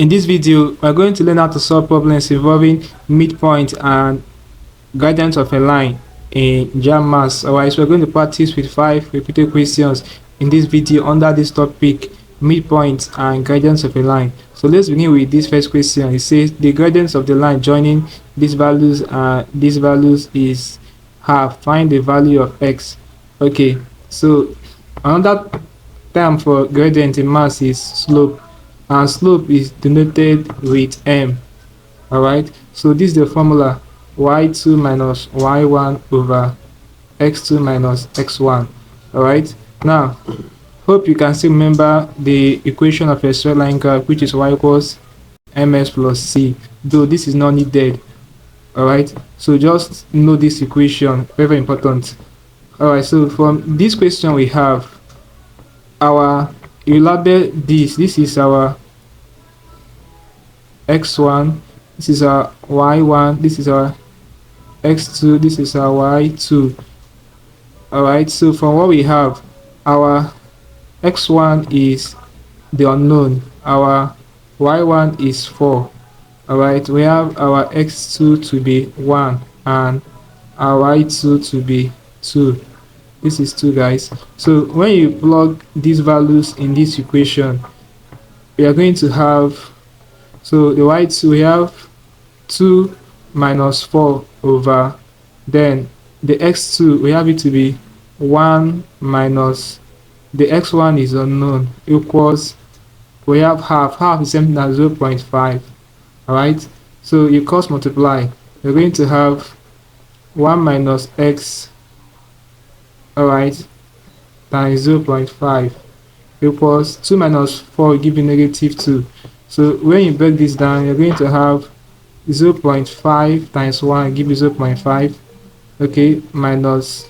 In this video, we are going to learn how to solve problems involving midpoint and gradient of a line in JAMB Maths. Alright, so we're going to practice with 5 repeated questions in this video under this topic, midpoint and gradients of a line. So let's begin with this first question. It says the gradients of the line joining these values is half. Find the value of x. Okay, so another term for gradient in maths is slope, and slope is denoted with m. Alright, so this is the formula: y2 minus y1 over x2 minus x1. Alright, now hope you can still remember the equation of a straight line graph, which is y equals ms plus c, though this is not needed. Alright, so just know this equation, very important. Alright, so from this question we have you label this is our x1, this is our y1, this is our x2, this is our y2. Alright, so from what we have, our x1 is the unknown, our y1 is 4. Alright, we have our x2 to be 1 and our y2 to be 2. This is 2, guys. So when you plug these values in this equation, we are going to have, so the y2, we have 2 minus 4 over, then the x2, we have it to be 1 minus, the x1 is unknown, equals, we have half is something as 0.5. Alright, so you cross multiply, you're going to have 1 minus x, alright, times 0.5 equals 2 minus 4 will give you negative 2. So when you break this down, you're going to have 0.5 times 1 give you 0.5, okay, minus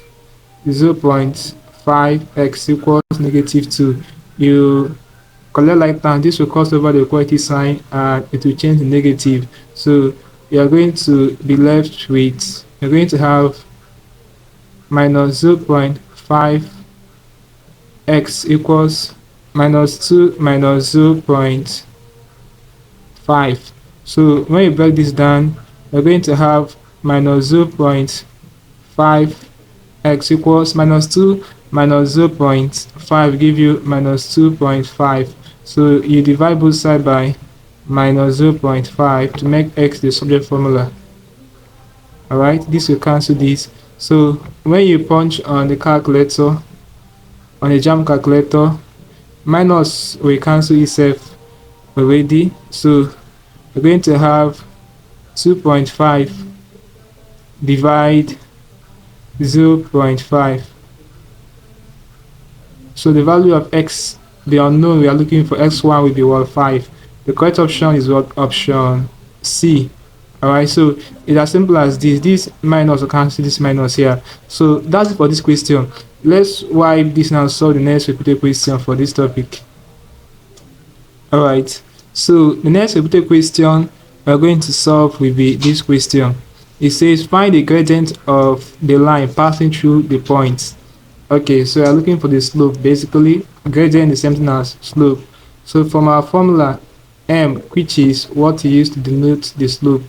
0.5x equals negative 2. You collect like that, this will cross over the equality sign and it will change to negative. So you are going to be left with, you're going to have minus 0.5x equals minus 2 minus 0.5. So when you break this down, you're going to have minus 0.5x equals minus 2 minus 0.5 give you minus 2.5. So you divide both sides by minus 0.5 to make x the subject formula. Alright, this will cancel this. So when you punch on the calculator, on the JAMB calculator, minus will cancel itself already. So we're going to have 2.5 divide 0.5. So the value of x, the unknown we are looking for, x1 will be what, 5. The correct option is what? Option C. Alright, so it's as simple as this minus will cancel this minus here. So that's it for this question. Let's wipe this now and solve the next repeated question for this topic. Alright, so the next repeated question we're going to solve will be this question. It says find the gradient of the line passing through the points. Okay, so we are looking for the slope. Basically, gradient is the same thing as slope. So from our formula, m, which is what we use to denote the slope,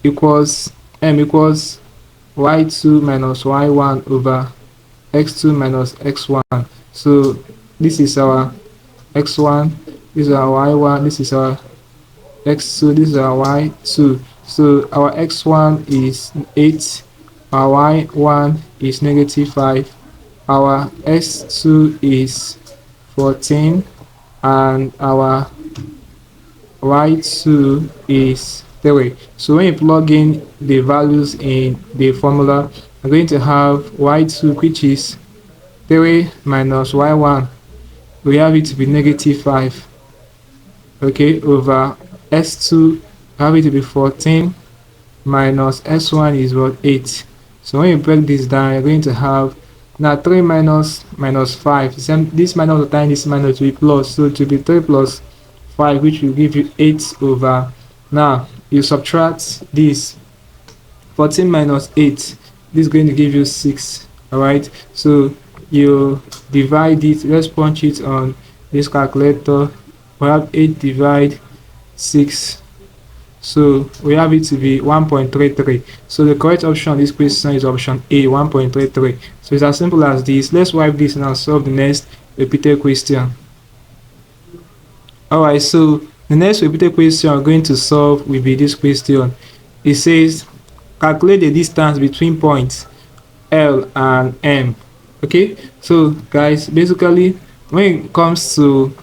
equals m equals y2 minus y1 over x2 minus x1. So this is our x1, this is our y1, this is our x2, this is our y2. So our x1 is 8, our y1 is negative 5, our x2 is 14, and our y2 is 3. So when you plug in the values in the formula, we're going to have y2, which is 3 minus y1, we have it to be negative 5, okay, over s2, we have it to be 14 minus s1 is what, 8. So when you break this down, you're going to have now 3 minus 5, this minus will turn this minus to be plus, so it will be 3 plus 5, which will give you 8 over, now you subtract this, 14 minus 8, this is going to give you 6. Alright, so you divide it, let's punch it on this calculator. We have 8 divide 6. So we have it to be 1.33. So the correct option on this question is option A, 1.33. So it's as simple as this. Let's wipe this and solve the next repeated question. Alright, so the next repeated question we're going to solve will be this question. It says calculate the distance between points L and M. Okay, so guys, basically when it comes to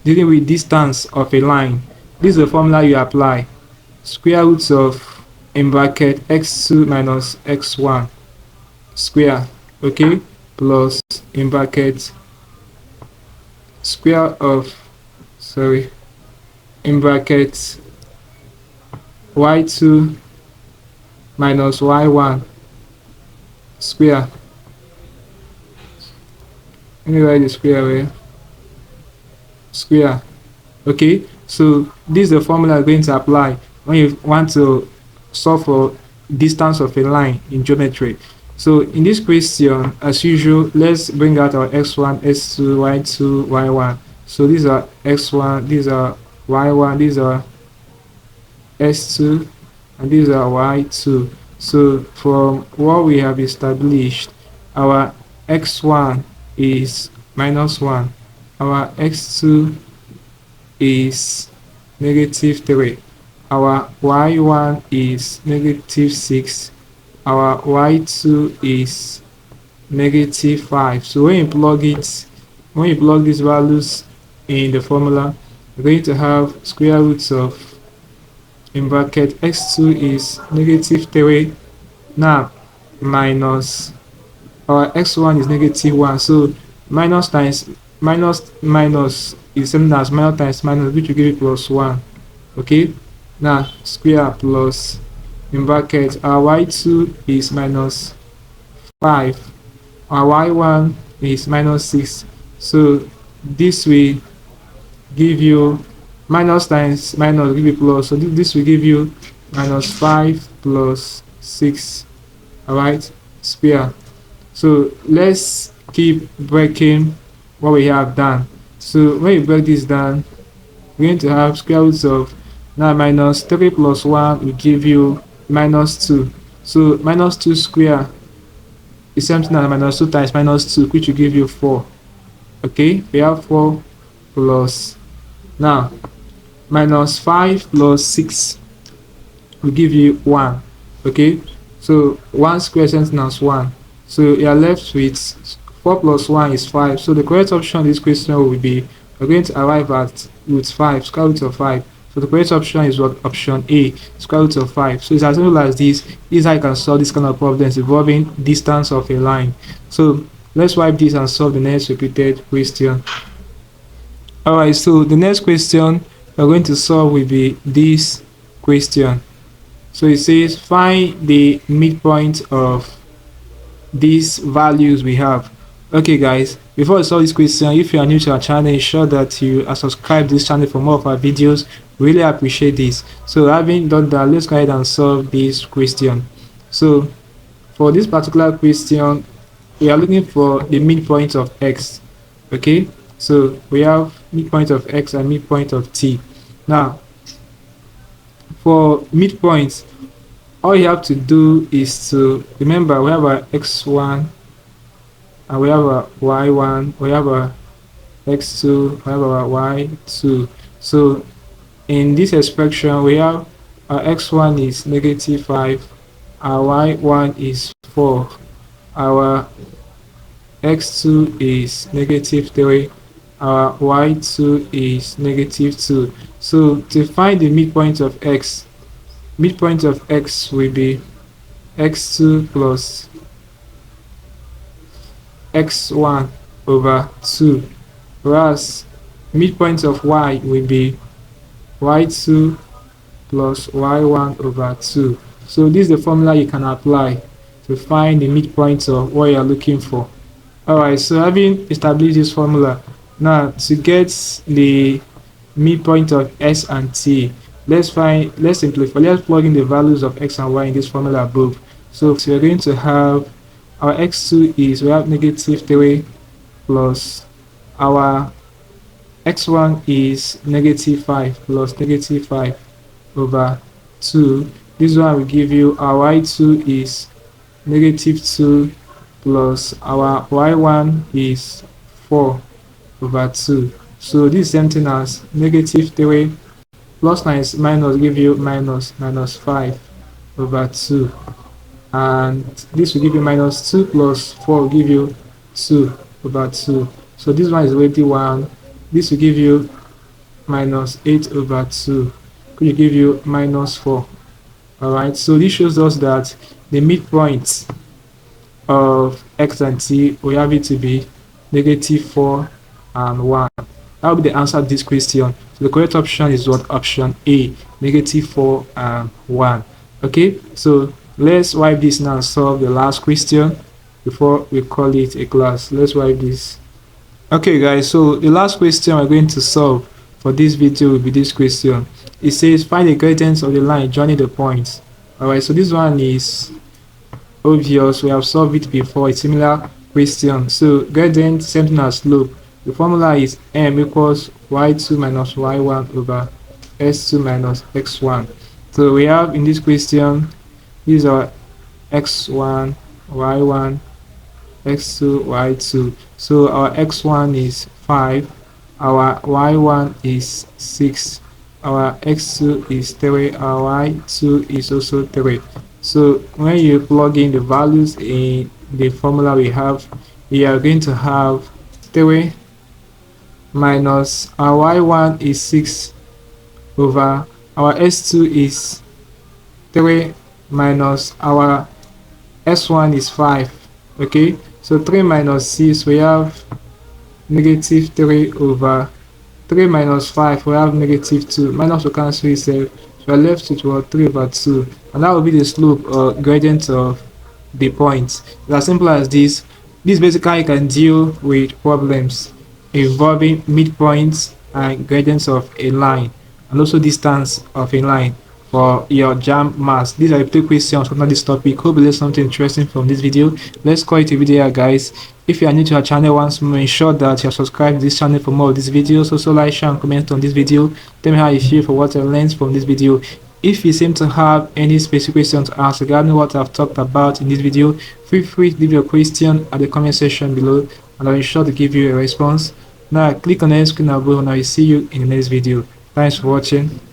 dealing with distance of a line, this is the formula you apply. Square root of in bracket x2 minus x1 square, okay, plus in bracket square of in bracket y2 minus y1 square. Let me write the square away. Square. Okay, so this is the formula you're going to apply when you want to solve for distance of a line in geometry. So in this question, as usual, let's bring out our x1, x2, y2, y1. So these are x1, these are y1, these are s2, and these are y2. So from what we have established, our x1 is minus 1, our x2 is negative 3, our y1 is negative 6, our y2 is negative 5. So when you plug these values in the formula, we're going to have square roots of in bracket x2 is negative 3 now minus our x1 is negative 1. So minus times minus is same as minus times minus, which will give it plus 1. Okay, now square plus in bracket our y2 is minus 5, our y1 is minus 6. So this will give you minus times minus give you plus, so this will give you minus 5 plus 6. All right, square. So let's keep breaking what we have done. So when you break this down, we're going to have square roots of now minus 3 plus 1 will give you minus 2. So minus 2 square is something as minus 2 times minus 2, which will give you 4. Okay, we have 4 plus now minus 5 plus 6 will give you 1. Okay, so 1 square is something as 1. So you are left with 4 plus 1 is 5. So the correct option in this question will be, we're going to arrive at root 5, square root of 5. So the correct option is what? Option A, square root of 5. So it's as simple as this. This is how you can solve this kind of problems involving distance of a line. So let's wipe this and solve the next repeated question. Alright, so the next question we're going to solve will be this question. So it says find the midpoint of these values we have. Okay guys, before I solve this question, if you are new to our channel, ensure that you are subscribed to this channel for more of our videos. Really appreciate this. So having done that, let's go ahead and solve this question. So for this particular question, we are looking for the midpoint of x. Okay, so we have midpoint of x and midpoint of t. Now for midpoints, all you have to do is to remember we have our x1 and we have our y1, we have our x2, we have our y2. So in this expression we have our x1 is negative 5, our y1 is 4, our x2 is negative 3, our y2 is negative 2. So to find the midpoint of x, midpoint of x will be x2 plus x1 over 2, whereas midpoint of y will be y2 plus y1 over 2. So this is the formula you can apply to find the midpoint of what you are looking for. Alright, so having established this formula, now to get the midpoint of s and t, let's simplify. Let's plug in the values of x and y in this formula above. So we're going to have our x2 is, we have negative 3 plus our x1 is -5 plus -5 over 2. This one will give you our y2 is -2 plus our y1 is 4 over 2. So this is same thing as -3 plus minus give you minus 5 over 2, and this will give you -2 plus 4 will give you 2 over 2. So this one is already 1. This will give you -8 over 2, which will give you -4. Alright, so this shows us that the midpoint of x and t, we have it to be -4 and 1. That will be the answer to this question. So the correct option is what? Option A, -4 and 1. Okay, so let's wipe this now and solve the last question before we call it a class. Let's wipe this. Okay guys, so the last question we're going to solve for this video will be this question. It says find the gradient of the line joining the points. Alright, so this one is obvious, we have solved it before, a similar question. So gradient, same thing as slope. The formula is m equals y2 minus y1 over s2 minus x1. So we have in this question, these are x1, y1, x2, y2. So our x1 is 5, our y1 is 6, our x2 is 3, our y2 is also 3. So when you plug in the values in the formula we have, we are going to have 3 minus our y1 is 6 over our s2 is 3 minus our s1 is 5. Okay, so 3 minus 6, we have -3 over 3 minus 5, we have -2. Minus will cancel itself, so we are left with what? 3 over 2, and that will be the slope or gradient of the point. It's as simple as this. This basically can deal with problems involving midpoints and gradients of a line, and also distance of a line for your JAMB Maths. These are the 3 questions on this topic. Hope you learned something interesting from this video. Let's call it a video, guys. If you are new to our channel, once more, ensure that you are subscribed to this channel for more of these videos. Also like, share and comment on this video. Tell me how you feel for what you learned from this video. If you seem to have any specific questions to ask regarding what I've talked about in this video, feel free to leave your question at the comment section below, and I'll ensure to give you a response. Now click on the screen above and I will see you in the next video. Thanks for watching.